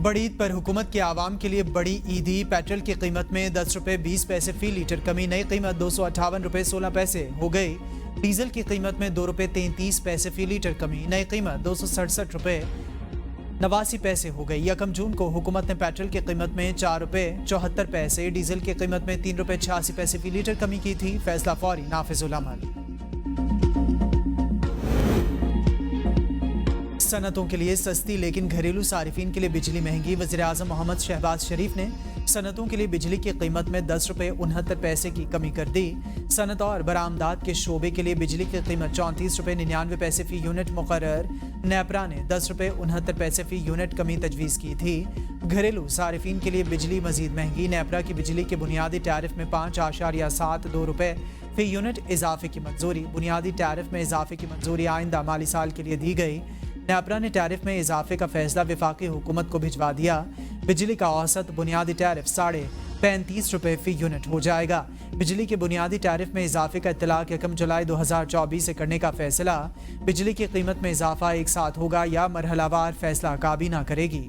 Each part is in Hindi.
बड़ी ईद पर हुकूमत के आवाम के लिए बड़ी ईदी। पेट्रोल की कीमत में 10 रुपये 20 पैसे फी लीटर कमी, नई कीमत 258 रुपये 16 पैसे हो गई। डीजल की कीमत में 2 रुपये 33 पैसे फी लीटर कमी, नई कीमत 267 रुपये 89 पैसे हो गई। 1 जून को हुकूमत ने पेट्रोल की कीमत में 4 रुपये 74 पैसे, डीजल की कीमत में 3 रुपये 86 पैसे फी लीटर कमी की थी। फैसला फौरी नाफिजुल अमल। सनतों के लिए सस्ती लेकिन घरेलू सारिफिन के लिए बिजली महंगी। वज़ीर-ए-आज़म मोहम्मद शहबाज शरीफ ने सनतों के लिए बिजली की कीमत में 10 रुपये 69 पैसे की कमी कर दी। सनत और बरामदात के शोबे के लिए बिजली की कीमत 34 रुपये 99 पैसे फी यूनिट मुकर्रर। नेपरा ने 10 रुपये 69 पैसे फी यूनिट कमी तजवीज़ की थी। घरेलू सारिफिन के लिए बिजली मजीद महंगी। नेपरा की बिजली के बुनियादी टैरिफ में 5.72 रुपये फी यूनिट इजाफे की मंजूरी। बुनियादी टैरिफ में इजाफे की मंजूरी आइंदा माली साल के लिए दी गई। नेपरा ने टैरिफ में इजाफे का फैसला वफाकी हुकूमत को भिजवा दिया। बिजली का औसत बुनियादी टैरिफ 35.5 रुपये फी यूनिट हो जाएगा। बिजली के बुनियादी टैरिफ में इजाफे का इत्तलाक 1 जुलाई 2024 से करने का फैसला। बिजली की कीमत में इजाफा एक साथ होगा या मरहलावार फैसला काबीना करेगी।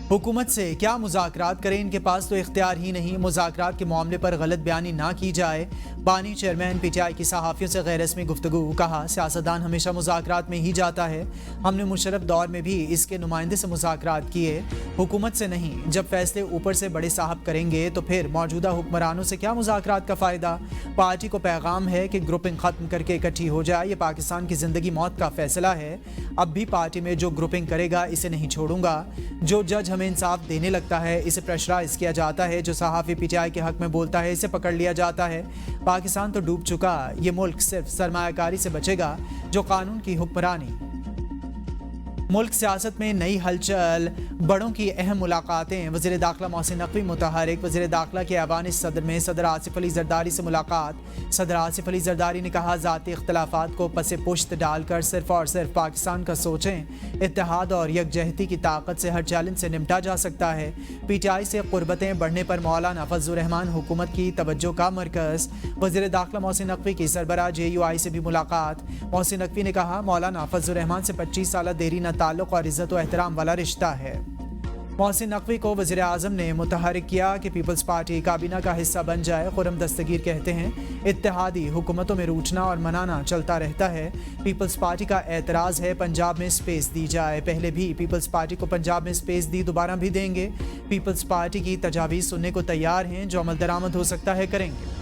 हुकूमत से क्या मुज़ाकरात करें, इनके पास तो इख्तियार ही नहीं। मुज़ाकरात के मामले पर गलत बयानी ना की जाए। बानी चेयरमैन PTI की सहाफ़ियों से गैर रस्मी गुफ्तगू। कहा, सियासतदान हमेशा मुज़ाकरात में ही जाता है। हमने मुशर्रफ दौर में भी इसके नुमाइंदे से मुज़ाकरात किए, हुकूमत से नहीं। जब फैसले ऊपर से बड़े साहब करेंगे तो फिर मौजूदा हुक्मरानों से क्या मुज़ाकरात का फ़ायदा। पार्टी को पैगाम है कि ग्रुपिंग ख़त्म करके इकट्ठी हो जाए। ये पाकिस्तान की ज़िंदगी मौत का फ़ैसला है। अब भी पार्टी में जो ग्रुपिंग करेगा इसे नहीं छोड़ूंगा। जो जज हमें इंसाफ देने लगता है इसे प्रेशराइज किया जाता है। जो सहाफ़ी PTI के हक में बोलता है इसे पकड़ लिया जाता है। पाकिस्तान तो डूब चुका। ये मुल्क सिर्फ सरमायाकारी से बचेगा जो कानून की हुक्मरानी। मुल्क सियासत में नई हलचल, बड़ों की अहम मुलाकातें। वज़ीर दाखिला मोहसिन नकवी मुतहरिक। वज़ीर दाखिला के ऐवान सदर में सदर आसिफ अली जरदारी से मुलाकात। सदर आसिफ अली जरदारी ने कहा, ज़ाती इख्तलाफात को पसे पुश्त डालकर सिर्फ और सिर्फ पाकिस्तान का सोचें। इत्तेहाद और यकजहती की ताकत से हर चैलेंज से निपटा जा सकता है। PTI से क़ुरबतें बढ़ने पर मौलाना फजलुर रहमान हुकूमत की तवज्जो का मरकज़। वज़ीर दाखिला मोहसिन नकवी की सरबराह JUI से भी मुलाकात। मोहसिन नकवी ने कहा, मौलाना फजलुर रहमान से 25 साल देरी न ताल्लुक़ और इज़्ज़त व एहतराम वाला रिश्ता है। मोहसिन नकवी को वज़ीर आज़म ने मुतहरिक किया कि पीपल्स पार्टी काबीना का हिस्सा बन जाए। खुरम दस्तगीर कहते हैं, इत्तेहादी हुकूमतों में रूठना और मनाना चलता रहता है। पीपल्स पार्टी का एतराज़ है पंजाब में स्पेस दी जाए। पहले भी पीपल्स पार्टी को पंजाब में स्पेस दी, दोबारा भी देंगे। पीपल्स पार्टी की तजावीज़ सुनने को तैयार हैं। जो अमल दरामद हो सकता है करेंगे।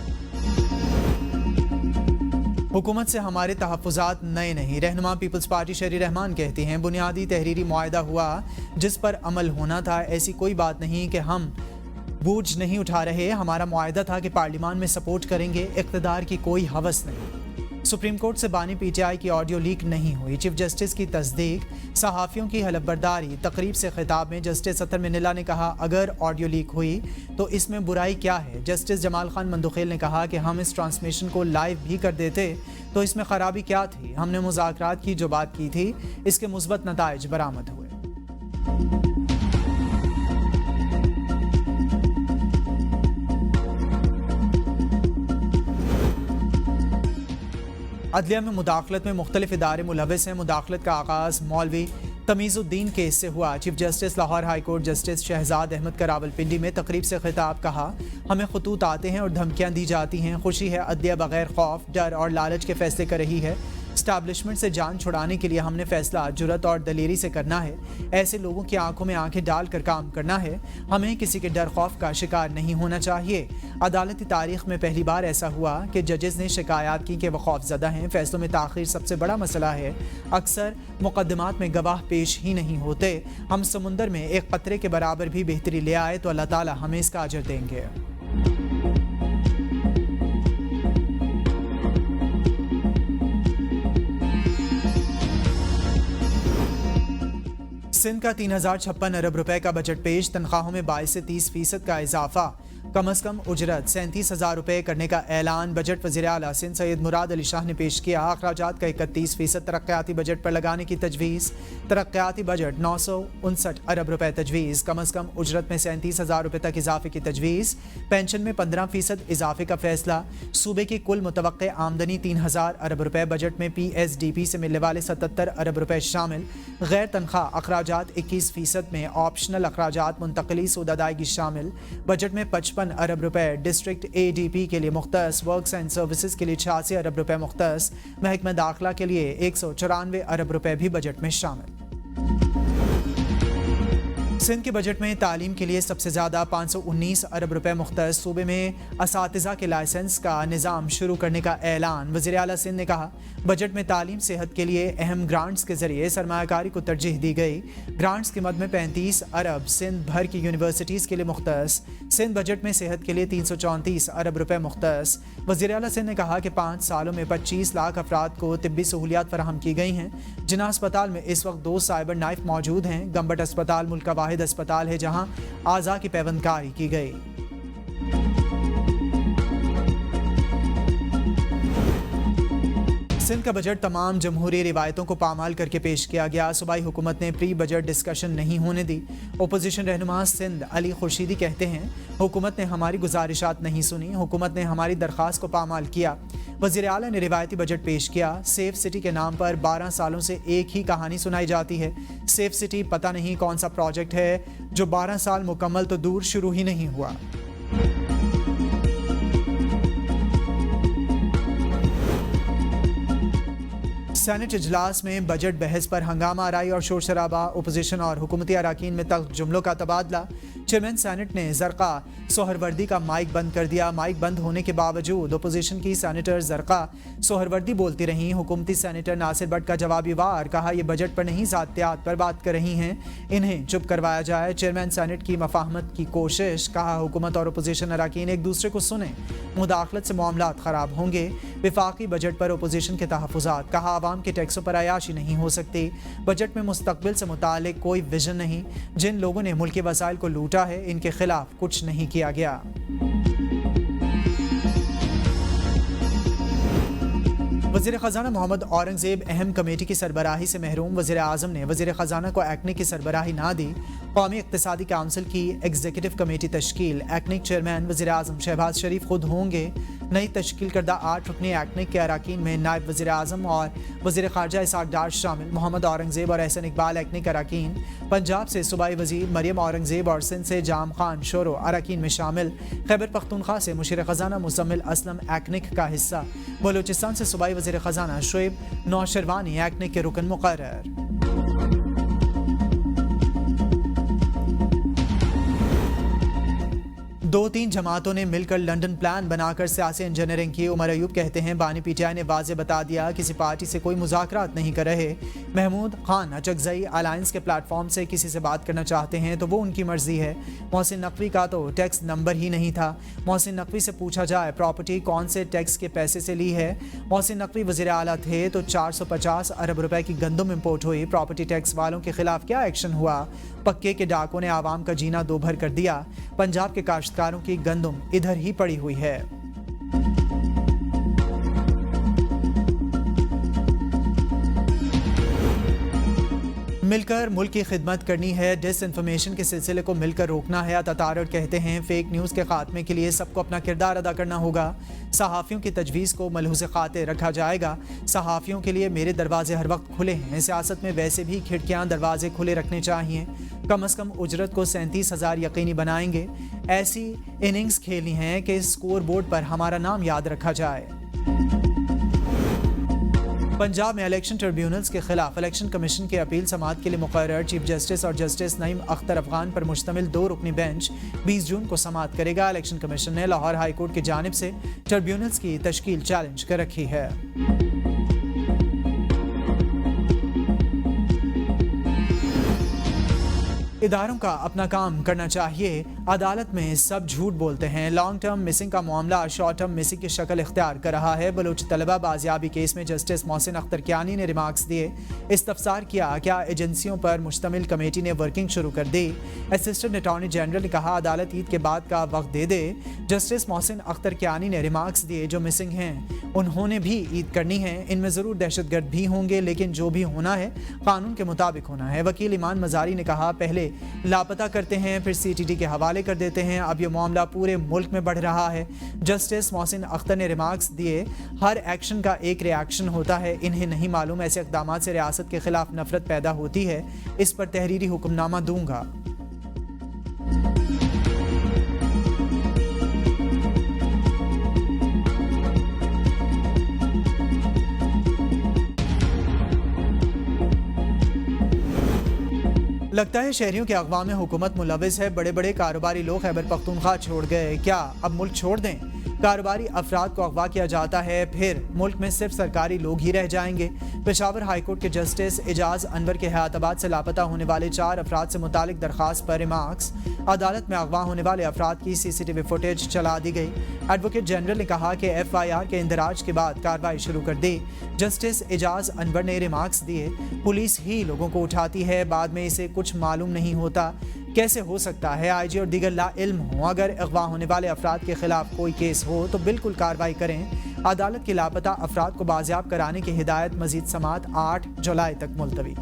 हुकूमत से हमारे तहफ़्फ़ुज़ात नए नहीं। रहनुमा पीपल्स पार्टी शहरी रहमान कहती हैं, बुनियादी तहरीरी मुआहदा हुआ जिस पर अमल होना था। ऐसी कोई बात नहीं कि हम बोझ नहीं उठा रहे। हमारा मुआहदा था कि पार्लियामान में सपोर्ट करेंगे। इक़्तिदार की कोई हवस नहीं। सुप्रीम कोर्ट से बानी PTI की ऑडियो लीक नहीं हुई। चीफ जस्टिस की तस्दीक। सहाफ़ियों की हलफबरदारी। तकरीब से खिताब में जस्टिस अतर मिनिला ने कहा, अगर ऑडियो लीक हुई तो इसमें बुराई क्या है। जस्टिस जमाल खान मंदुखेल ने कहा कि हम इस ट्रांसमिशन को लाइव भी कर देते तो इसमें ख़राबी क्या थी। हमने मुज़ाकरात की जो बात की थी इसके मुस्बत नताइज बरामद हुए। अदलिया में मुदाखलत में मुख्तलिफ इदारे मुलविस हैं। मुदाखलत का आगाज़ मौलवी तमीज़ुद्दीन केस से हुआ। Chief justice Lahore high court justice Shahzad Ahmad का रावलपिंडी में तकरीब से खिताब। कहा, हमें खतूत आते हैं और धमकियां दी जाती हैं। खुशी है अदलिया बगैर खौफ, डर और लालच के फैसले कर रही है। स्टैब्लिशमेंट से जान छुड़ाने के लिए हमने फैसला जुर्रत और दलेरी से करना है। ऐसे लोगों की आंखों में आंखें डालकर काम करना है। हमें किसी के डर खौफ का शिकार नहीं होना चाहिए। अदालती तारीख में पहली बार ऐसा हुआ कि जजेस ने शिकायत की कि वह खौफजदा हैं। फैसलों में ताख़ीर सबसे बड़ा मसला है। अक्सर मुकदमात में गवाह पेश ही नहीं होते। हम समुंदर में एक कतरे के बराबर भी बेहतरी ले आए तो अल्लाह ताला हमें इसका अजर देंगे। सिंध का 3056 अरब रुपए का बजट पेश, तनख्वाहों में 22 से 30% का इजाफा, कम अज कम उजरत 37,000 रुपए करने का ऐलान। बजट वज़ीर आला सिंध सैयद मुराद अली शाह ने पेश किया। अखराजात का 31% तरक्याती बजट पर लगाने की तजवीज़। तरक्याती बजट 959 अरब रुपए तजवीज़। कम अज कम उजरत में 37,000 रुपए तक इजाफे की तजवीज़। पेंशन में 15% इजाफे का फैसला। सूबे की कुल मुतवक्के आमदनी 3,000 अरब रुपए। बजट में PSDP से मिलने वाले 77 अरब रुपए शामिल। गैर तनख्वाह अखराजात 21% में, ऑप्शनल अखराजात मुंतकली सूद अदायगी शामिल। बजट में 55 अरब रुपए डिस्ट्रिक्ट ADP के लिए मुख्तस, वर्क्स एंड सर्विसेज के लिए 86 अरब रुपए मुख्तस, महकमा दाखिला के लिए 194 अरब रुपए भी बजट में शामिल। सिंध के बजट में तालीम के लिए सबसे ज़्यादा 519 अरब रुपए मुख्तस। सूबे में असातिज़ा के लाइसेंस का निज़ाम शुरू करने का ऐलान। वज़ीर आला सिंध ने कहा, बजट में तालीम सेहत के लिए अहम ग्रांट्स के जरिए सरमायाकारी को तरजीह दी गई। ग्रांट्स की मद में 35 अरब सिंध भर की यूनिवर्सिटीज़ के लिए मुख्तस। सिंध बजट में सेहत के लिए 334 अरब रुपए मुख्तस। वज़ीर आला सिंध ने कहा कि 5 सालों में 25 लाख अफराद को तिब्बी सहूलियात फराहम की गई हैं। जिन्ना अस्पताल में इस वक्त 2 साइबर नाइफ मौजूद हैं। गंबट अस्पताल मुल्क का वाहिद अस्पताल है जहां आज़ा की पैवंदकारी की गई। सिंध का बजट तमाम जमहूरी रिवायतों को पामाल करके पेश किया गया। सूबाई हुकूमत ने प्री बजट डिस्कशन नहीं होने दी। ओपोजिशन रहनुमा सिंध अली खुर्शीदी कहते हैं, हुकूमत ने हमारी गुजारिशात नहीं सुनी, हुकूमत ने हमारी दरख्वास्त को पामाल किया। वज़ीर आला ने रिवायती बजट पेश किया। सेफ सिटी के नाम पर 12 सालों से एक ही कहानी सुनाई जाती है। सेफ सिटी पता नहीं कौन सा प्रोजेक्ट है जो 12 साल मुकम्मल तो दूर शुरू ही नहीं हुआ। सेनेट इजलास में बजट बहस पर हंगामा आराई और शोर शराबा। ओपोजिशन और हुकूमती अराकीन में तल्ख जुमलों का तबादला। चेयरमैन सेनेट ने जरका सोहरवर्दी का माइक बंद कर दिया। माइक बंद होने के बावजूद ओपोजिशन की सेनेटर जरका सोहरवर्दी बोलती रहीं। हुकूमती सेनेटर नासिर भट्ट का जवाबी वार, कहा यह बजट पर नहीं ज़ातियात पर बात कर रही हैं, इन्हें चुप करवाया जाए। चेयरमैन सेनेट की मफाहमत की कोशिश, कहा हुकूमत और ओपोजिशन अराकीन एक दूसरे को सुने, मुदाखलत से मामलात ख़राब होंगे। विफाकी बजट पर ओपोजिशन के तहफ़्फ़ुज़ात, कहा आवाम के टैक्सों पर अयाशी नहीं हो सकती। बजट में मुस्तकबिल से मुतालिक कोई विजन नहीं। जिन लोगों ने मुल्की वसाइल को लूटा है, इनके खिलाफ कुछ नहीं किया गया। वज़ीर ख़ज़ाना मोहम्मद औरंगज़ेब अहम कमेटी की सरबराही से महरूम। वज़ीर आज़म ने वज़ीर ख़ज़ाना को एक्निक की सरबराही ना दी। कौमी इक़्तिसादी काउंसिल की एग्जीक्यूटिव कमेटी तश्कील। एक्निक चेयरमैन वज़ीर आज़म शहबाज शरीफ खुद होंगे। नई तश्कील करदा 8 रुकनी एक्निक के अराकीन में नायब वज़ीर आज़म और वज़ीर ख़ारजा इसाक डार शामिल। मोहम्मद औरंगज़ेब और एहसन इकबाल एक्निक अराकीन। पंजाब से सूबाई वज़ीर मरियम औरंगज़ेब और सिंध से जाम खान शोरो अराकीन में शामिल। खैबर पख्तूनख्वा से मुशीर ख़ज़ाना मुज़म्मिल असलम एक्निक का हिस्सा। बलूचिस्तान से सूबाई वज़ीर ख़ज़ाना शुएब नौशरवानी एक्निक के रुकन मुक़र्रर। 2-3 जमातों ने मिलकर लंदन प्लान बनाकर सियासी इंजीनियरिंग की। उमर अयूब कहते हैं, बानी PTI ने वाज़े बता दिया किसी पार्टी से कोई मुज़ाकरात नहीं कर रहे। महमूद खान अचकज़ई अलायंस के प्लेटफॉर्म से किसी से बात करना चाहते हैं तो वो उनकी मर्जी है। मोहसिन नकवी का तो टैक्स नंबर ही नहीं था। मोहसिन नकवी से पूछा जाए प्रॉपर्टी कौन से टैक्स के पैसे से ली है। मोहसिन नकवी वज़ीर आला थे तो 450 अरब रुपए की गंदम इम्पोर्ट हुई। प्रॉपर्टी टैक्स वालों के खिलाफ क्या एक्शन हुआ। पक्के के डाकों ने आवाम का जीना दोभर कर दिया। पंजाब के काश्तकारों की गंदम इधर ही पड़ी हुई है। मिलकर मुल्क की खिदमत करनी है, डिसइंफॉर्मेशन के सिलसिले को मिलकर रोकना है। अतातारड़ कहते हैं, फेक न्यूज़ के खात्मे के लिए सबको अपना किरदार अदा करना होगा। सहाफ़ियों की तजवीज़ को मलहूज़ खातिर रखा जाएगा। सहाफ़ियों के लिए मेरे दरवाजे हर वक्त खुले हैं। सियासत में वैसे भी खिड़कियाँ दरवाजे खुले रखने चाहिए। कम अज़ कम उजरत को 37,000 यकीनी बनाएंगे। ऐसी इनिंग्स खेलनी है कि स्कोर बोर्ड पर हमारा नाम याद रखा जाए। पंजाब में इलेक्शन ट्रिब्यूनल्स के खिलाफ इलेक्शन कमीशन के अपील समाअत के लिए मुकर्रर चीफ जस्टिस और जस्टिस नईम अख्तर अफगान पर मुश्तमिल 2 रुकनी बेंच 20 जून को समाअत करेगा। इलेक्शन कमीशन ने लाहौर हाई कोर्ट की जानिब से ट्रिब्यूनल्स की तश्कील चैलेंज कर रखी है। इदारों का अपना काम करना चाहिए। अदालत में सब झूठ बोलते हैं। लॉन्ग टर्म मिसिंग का मामला शॉर्ट टर्म मिसिंग की शक्ल इख्तियार कर रहा है। बलूच तलबा बाजियाबी केस में जस्टिस मोहसिन अख्तर कियानी ने रिमार्क्स दिए। इस्तफसार किया क्या एजेंसियों पर मुश्तमिल कमेटी ने वर्किंग शुरू कर दी। असिस्टेंट अटॉर्नी जनरल ने कहा अदालत ईद के बाद का वक्त दे दे। जस्टिस मोहसिन अख्तर कियानी ने रिमार्क्स दिए जो मिसिंग हैं उन्होंने भी ईद करनी है। इनमें ज़रूर दहशतगर्द भी होंगे लेकिन जो भी होना है कानून के मुताबिक होना है। वकील ईमान मजारी ने कहा पहले लापता करते हैं फिर CTT के हवाले कर देते हैं। अब ये मामला पूरे मुल्क में बढ़ रहा है। जस्टिस मोहसिन अख्तर ने रिमार्क्स दिए हर एक्शन का एक रिएक्शन होता है। इन्हें नहीं मालूम ऐसे इक़दामात से रियासत के खिलाफ नफरत पैदा होती है। इस पर तहरीरी हुक्मनामा दूंगा। लगता है शहरियों के अगवा में हुकूमत मुलविस है। बड़े बड़े कारोबारी लोग खैबर पख्तूनख्वा छोड़ गए, क्या अब मुल्क छोड़ दें? कारोबारी अफराद को अगवा किया जाता है फिर मुल्क में सिर्फ सरकारी लोग ही रह जाएंगे। पेशावर हाईकोर्ट के जस्टिस एजाज अनवर के हयाताबाद से लापता होने वाले 4 अफराद से मुतालिक दरख्वास्त पर रिमार्क्स। अदालत में अगवा होने वाले अफराद की CCTV फुटेज चला दी गई। एडवोकेट जनरल ने कहा कि FIR के इंदराज के बाद कार्रवाई शुरू कर दी। जस्टिस एजाज अनवर ने रिमार्क्स दिए पुलिस ही लोगों को उठाती है, बाद में इसे कुछ मालूम नहीं होता। कैसे हो सकता है IG और दीगर ला इल्म हो? अगर अगवा होने वाले अफराद के खिलाफ कोई केस हो तो बिल्कुल कार्रवाई करें। अदालत के लापता अफराद को बाजियाब कराने की हिदायत। मजीद समात 8 जुलाई तक मुलतवी।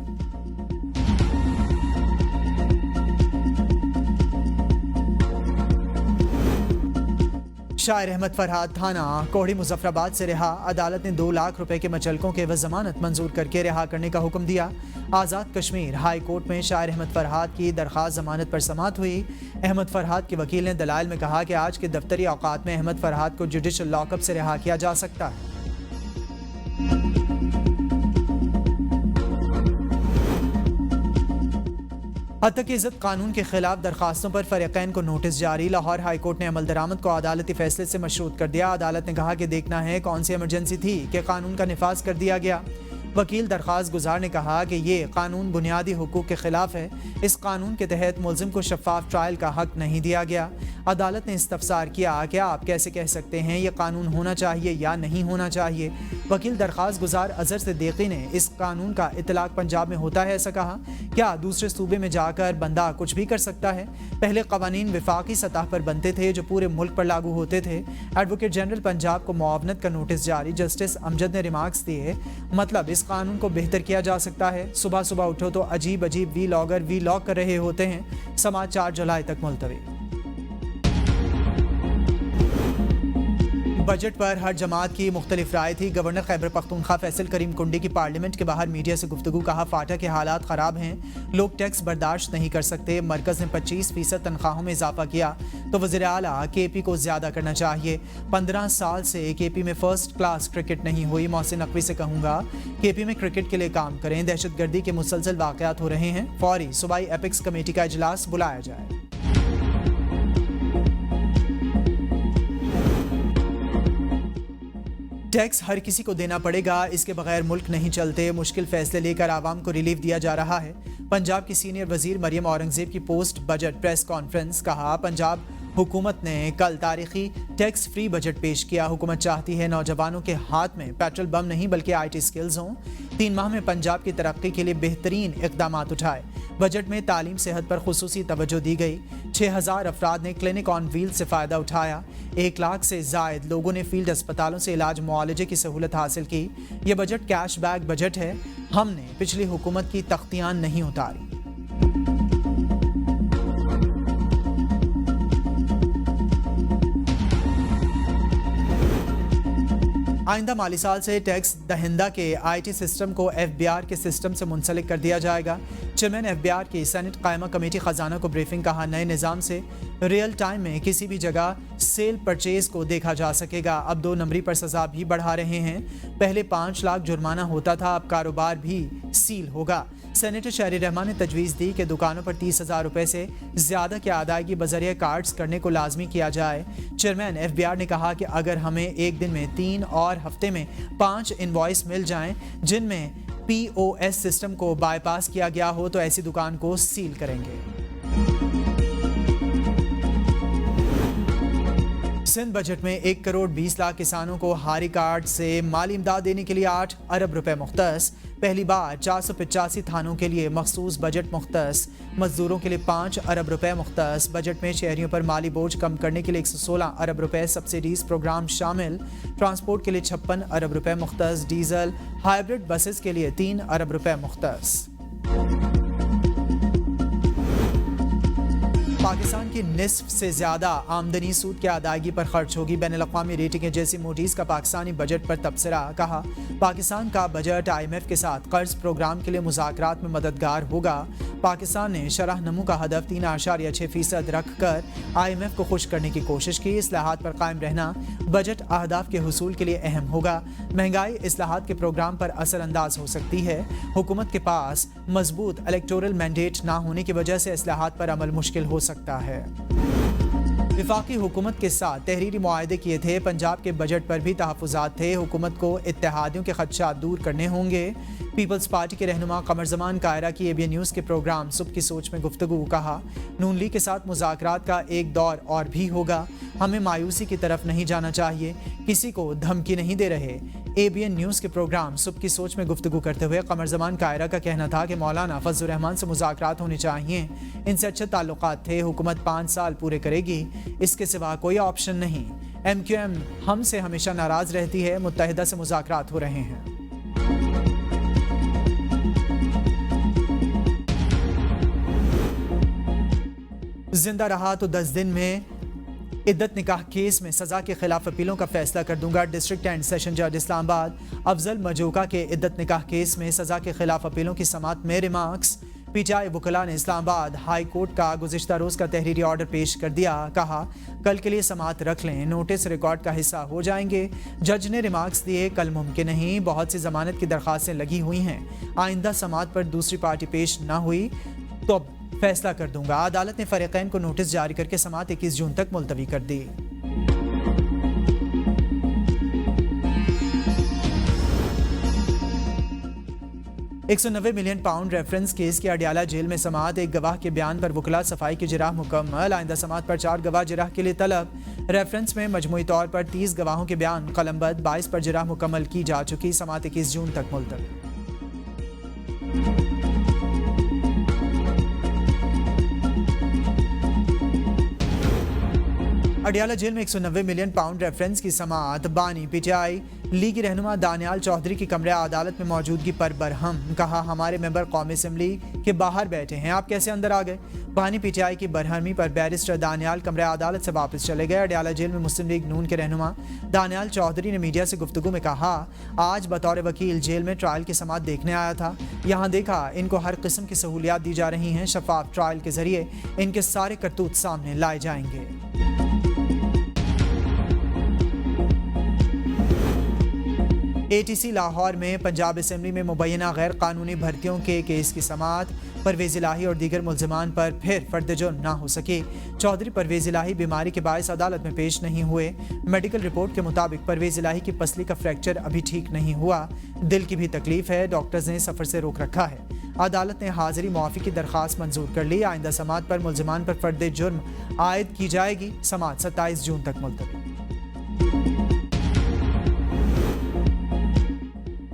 शायर अहमद फरहाद थाना कोहड़ी मुजफ्फराबाद से रिहा। अदालत ने 2 लाख रुपए के मचलकों के जमानत मंजूर करके रिहा करने का हुक्म दिया। आज़ाद कश्मीर हाई कोर्ट में शायर अहमद फरहाद की दरख्वास्त जमानत पर समाअत हुई। अहमद फरहाद के वकील ने दलाइल में कहा कि आज के दफ्तरी औकात में अहमद फरहाद को जुडिशल लॉकअप से रिहा किया जा सकता है। हद तक इज्जत कानून के खिलाफ दरखास्तों पर फरीकैन को नोटिस जारी। लाहौर हाई कोर्ट ने अमल दरामद को अदालती फैसले से मशरूत कर दिया। अदालत ने कहा कि देखना है कौन सी इमरजेंसी थी कि कानून का निफाज कर दिया गया। वकील दरख्वास्त गुजार ने कहा कि ये कानून बुनियादी हुकूक के खिलाफ है। इस कानून के तहत मुलजिम को शफाफ ट्रायल का हक नहीं दिया गया। अदालत ने इस्तफसार किया कि आप कैसे कह सकते हैं ये कानून होना चाहिए या नहीं होना चाहिए। वकील दरख्वास्त गुजार अजहर सिद्दीकी ने इस कानून का इतलाक पंजाब में होता है ऐसा कहा। क्या दूसरे सूबे में जाकर बंदा कुछ भी कर सकता है? पहले कवानीन विफाकी सतह पर बनते थे जो पूरे मुल्क पर लागू होते थे। एडवोकेट जनरल पंजाब को मुआवनत का नोटिस जारी। जस्टिस अमजद ने रिमार्क्स दिए मतलब इस कानून को बेहतर किया जा सकता है। सुबह सुबह उठो तो अजीब अजीब वीलॉग कर रहे होते हैं। समाज 4 जुलाई तक मुलतवी। बजट पर हर जमात की मुख्तलिफ राय थी। गवर्नर खैबर पख्तूनख्वा फैसल करीम कुंडी की पार्लियामेंट के बाहर मीडिया से गुफ्तगू। कहा फाटा के हालात ख़राब हैं, लोग टैक्स बर्दाश्त नहीं कर सकते। मरकज़ ने 25% तनख्वाहों में इजाफा किया तो वज़ीर आला KP को ज़्यादा करना चाहिए। 15 साल से KP में फर्स्ट क्लास क्रिकेट नहीं हुई। मोहसिन नकवी से कहूँगा KP में क्रिकेट के लिए काम करें। दहशतगर्दी के मुसलसल वाक़यात हो रहे हैं, फौरी सूबाई एपिक्स कमेटी का इजलास बुलाया जाए। टैक्स हर किसी को देना पड़ेगा, इसके बगैर मुल्क नहीं चलते। मुश्किल फैसले लेकर आवाम को रिलीफ दिया जा रहा है। पंजाब की सीनियर वजीर मरियम औरंगजेब की पोस्ट बजट प्रेस कॉन्फ्रेंस। कहा पंजाब हुकूमत ने कल तारीखी टैक्स फ्री बजट पेश किया। हुकूमत चाहती है नौजवानों के हाथ में पेट्रोल बम नहीं बल्कि IT स्किल्स हों। 3 माह में पंजाब की तरक्की के लिए बेहतरीन इकदाम उठाए। बजट में तालीम सेहत पर खुसूसी तवज्जो दी गई। 6000 अफराद ने क्लिनिक ऑन व्हील से फ़ायदा उठाया। 1 लाख से ज़ायद लोगों ने फील्ड अस्पतालों से इलाज मुआलजे की सहूलत हासिल की। यह बजट कैश बैक बजट है। हमने पिछली हुकूमत की तख्तियां नहीं उतारी। आइंदा माली साल से टैक्स दहिंदा के IT सिस्टम को FBR के सिस्टम से मुंसलिक कर दिया जाएगा। चेयरमैन FBR की सेनेट कायमा कमेटी खजाना को ब्रीफिंग। कहा नए निज़ाम से रियल टाइम में किसी भी जगह सेल परचेज को देखा जा सकेगा। अब 2 नंबरी पर सजा भी बढ़ा रहे हैं। पहले 5 लाख जुर्माना होता था, अब कारोबार भी सील होगा। सेनेटर शहरी रहमान ने तजवीज़ दी कि दुकानों पर 30,000 रुपये से ज़्यादा की अदायगी बजरिए कार्ड्स करने को लाजमी किया जाए। चेयरमैन FBR ने कहा कि अगर हमें एक दिन में 3 और हफ्ते में 5 इनवॉइस मिल जाएं जिनमें POS सिस्टम को बाईपास किया गया हो तो ऐसी दुकान को सील करेंगे। सिंध बजट में 1 करोड़ 20 लाख किसानों को हारी कार्ड से माली इमदाद देने के लिए 8 अरब रुपए मुख्तस। पहली बार 485 थानों के लिए मखसूस बजट मुख्तस। मजदूरों के लिए 5 अरब रुपए मुख्तस। बजट में शहरियों पर माली बोझ कम करने के लिए 116 अरब रुपए सब्सिडीज प्रोग्राम शामिल। ट्रांसपोर्ट के लिए 56 अरब रुपए मुख्तस। डीजल हाइब्रिड बसेस के लिए 3 अरब रुपए मुख्तस। पाकिस्तान की निस्फ से ज्यादा आमदनी सूद की अदायगी पर खर्च होगी। बैनुल-अक़वामी रेटिंग एजेंसी मूडीज का पाकिस्तानी बजट पर तबसरा। कहा, पाकिस्तान का बजट IMF के साथ कर्ज प्रोग्राम के लिए मुज़ाकरात में मददगार होगा। पाकिस्तान ने शरह नमू का हदफ 3.6% रख कर IMF को खुश करने की कोशिश की। इस्लाहात पर कायम रहना बजट अहदाफ के हुसूल के लिए अहम होगा। महंगाई इस्लाहात के प्रोग्राम पर असरअंदाज हो सकती है। हुकूमत के पास मजबूत इलेक्टोरल मैंडेट ना होने की वजह से इस्लाहात पर अमल मुश्किल हो सकता है। विफाकी हुकूमत के साथ तहरीरी मुआहदे किए थे। पंजाब के बजट पर भी तहफ़्फ़ुज़ात थे। हुकूमत को इत्तेहादियों के खदशात दूर करने होंगे। पीपल्स पार्टी के रहनुमा कमर ज़मान कायरा की ABN न्यूज़ के प्रोग्राम सुबह की सोच में गुफ्तगू। कहा, नून लीग के साथ मुज़ाकरात का एक दौर और भी होगा। हमें मायूसी की तरफ नहीं जाना चाहिए। किसी को धमकी नहीं दे रहे। ABN न्यूज़ के प्रोग्राम सुबह की सोच में गुफ्तगू करते हुए कमर ज़मान कायरा का कहना था कि मौलाना फजलुर रहमान से मुज़ाकरात होने चाहिए। इनसे अच्छे ताल्लुकात थे। हुकूमत 5 साल पूरे करेगी, इसके सिवा कोई ऑप्शन नहीं। MQM हमसे हमेशा नाराज़ रहती है। मुत्तहिदा से मुज़ाकरात हो रहे हैं। जिंदा रहा तो 10 दिन में इद्दत निकाह केस में सजा के खिलाफ अपीलों का फैसला कर दूंगा। डिस्ट्रिक्ट एंड सेशन जज इस्लामाबाद अफजल मजूका के इद्दत निकाह केस में सजा के खिलाफ अपीलों की समाअत में रिमार्क्स। PTI वकला ने इस्लामाबाद हाई कोर्ट का गुज़िश्ता रोज़ का तहरीरी ऑर्डर पेश कर दिया। कहा, कल के लिए समाअत रख लें, नोटिस रिकॉर्ड का हिस्सा हो जाएंगे। जज ने रिमार्क्स दिए, कल मुमकिन नहीं, बहुत सी जमानत की दरख्वास्तें लगी हुई हैं। आइंदा समाअत पर दूसरी पार्टी पेश ना हुई तो अब फैसला कर दूंगा। अदालत ने फरीकैन को नोटिस जारी करके समाअत 21 जून तक मुलतवी कर दी। £190 मिलियन रेफरेंस केस की अडियाला जेल में समाअत। एक गवाह के बयान पर वकला सफाई की जिराह मुकम्मल। आइंदा समाअत पर 4 गवाह जिराह के लिए तलब। रेफरेंस में मजमूई तौर पर 30 गवाहों के बयान कलमबंद। 22 पर जिराह मुकम्मल की जा चुकी। समाअत 21 जून तक मुलतवी। अडियाला जेल में £190 मिलियन रेफरेंस की समाअत। बानी PTI लीगी रहनुमा दानियाल चौधरी की कमरे अदालत में मौजूदगी पर बरहम। कहा, हमारे मेंबर कौमी असम्बली के बाहर बैठे हैं, आप कैसे अंदर आ गए। बानी PTI की बरहमी पर बैरिस्टर दानियाल कमरे अदालत से वापस चले गए। अडियाला जेल में मुस्लिम लीग नून के रहनुमा दानियाल चौधरी ने मीडिया से गुफ्तगू में कहा, आज बतौर वकील जेल में ट्रायल की समाअत देखने आया था। यहाँ देखा इनको हर किस्म की सहूलियात दी जा रही हैं। शफाफ ट्रायल के जरिए इनके सारे करतूत सामने लाए जाएंगे। ATC लाहौर में पंजाब असम्बली में मुबैना गैर कानूनी भर्तियों के केस की समाअत। परवेज़ इलाही और दीगर मुल्ज़िमान पर फिर फर्द जुर्म ना हो सके। चौधरी परवेज़ इलाही बीमारी के बायस अदालत में पेश नहीं हुए। मेडिकल रिपोर्ट के मुताबिक परवेज़ इलाही की पसली का फ्रैक्चर अभी ठीक नहीं हुआ। दिल की भी तकलीफ है। डॉक्टर्स ने सफ़र से रोक रखा है। अदालत ने हाजिरी मुआफ़ी की दरख्वास्त मंजूर कर ली। आइंदा समाअत पर मुल्ज़िमान पर फर्द जुर्म आयद की जाएगी। समाअत 27 जून तक मुलतवी।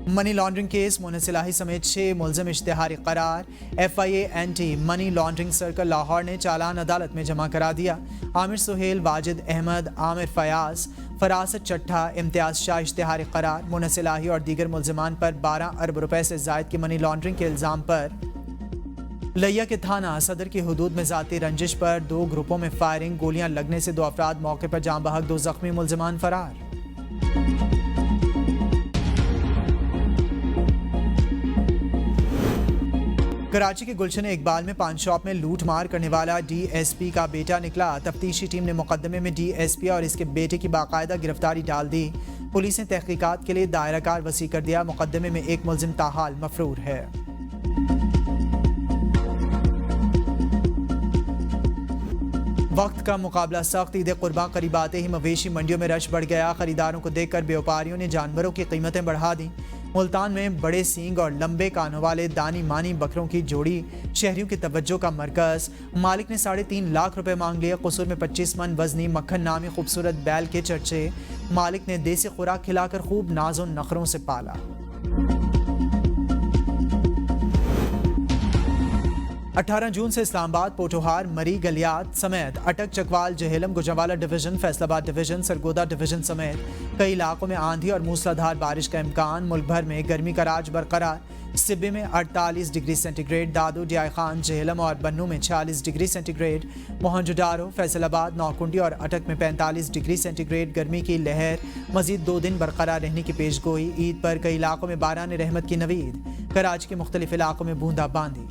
मनी लॉन्ड्रिंग केस मुनस इलाही समेत 6 मुल्ज़िम इश्तिहारी करार। FIA anti money laundering circle Lahore ने चालान अदालत में जमा करा दिया। आमिर सुहेल, वाजिद अहमद, आमिर फयाज, फरासत चट्ठा, इम्तियाज शाह इश्तिहारी करार। मुनस इलाही और दीगर मुल्ज़िमान पर 12 अरब रुपए से ज़ायद की मनी लॉन्ड्रिंग के इल्ज़ाम पर लिया के थाना सदर की हदूद में ज़ाती रंजिश पर 2 ग्रुपों में फायरिंग। गोलियां लगने से 2 अफराद मौके पर जाँ बहक, 2 ज़ख्मी मुल्ज़िमान फरार। कराची के गुलशन इकबाल में पान शॉप में लूट मार करने वाला DSP का बेटा निकला। तफ्तीशी टीम ने मुकदमे में DSP और इसके बेटे की बाकायदा गिरफ्तारी डाल दी। पुलिस ने तहकीकात के लिए दायरा कार वसी कर दिया। मुकदमे में एक मुल्जिम ताहाल मफरूर है। वक्त का मुकाबला सख्त। ईद कुर्बान करीब आते ही मवेशी मंडियों में रश बढ़ गया। खरीदारों को देखकर व्यापारियों ने जानवरों की कीमतें बढ़ा दी। मुल्तान में बड़े सींग और लंबे कानों वाले दानी मानी बकरों की जोड़ी शहरियों की तवज्जो का मरकज। मालिक ने 3.5 लाख रुपए मांग लिए। कसूर में 25 मन वजनी मक्खन नामी खूबसूरत बैल के चर्चे। मालिक ने देसी खुराक खिलाकर खूब नाजो नखरों से पाला। 18 जून से इस्लामाबाद, पोटोहार, मरी, गलियात समेत Attock, Chakwal, Jhelum, Gujranwala division, Faisalabad division, Sargodha division समेत कई इलाकों में आंधी और मूसलाधार बारिश का इम्कान। मुल्क भर में गर्मी का राज बरकरार। सिब्बी में 48 डिग्री सेंटीग्रेड, दादू, डियाई खान, जहेलम और बन्नू में 46 डिग्री सेंटीग्रेड, मोहनजोदारो, फैसलाबाद, नौकुंडी और अटक में 45 डिग्री सेंटीग्रेड। गर्मी की लहर मजीद 2 दिन बरकरार रहने की पेशगोई। ईद पर कई इलाकों में बारान रहमत की नवीद। कराची के मुख्तलिफ इलाकों में बूंदाबांदी।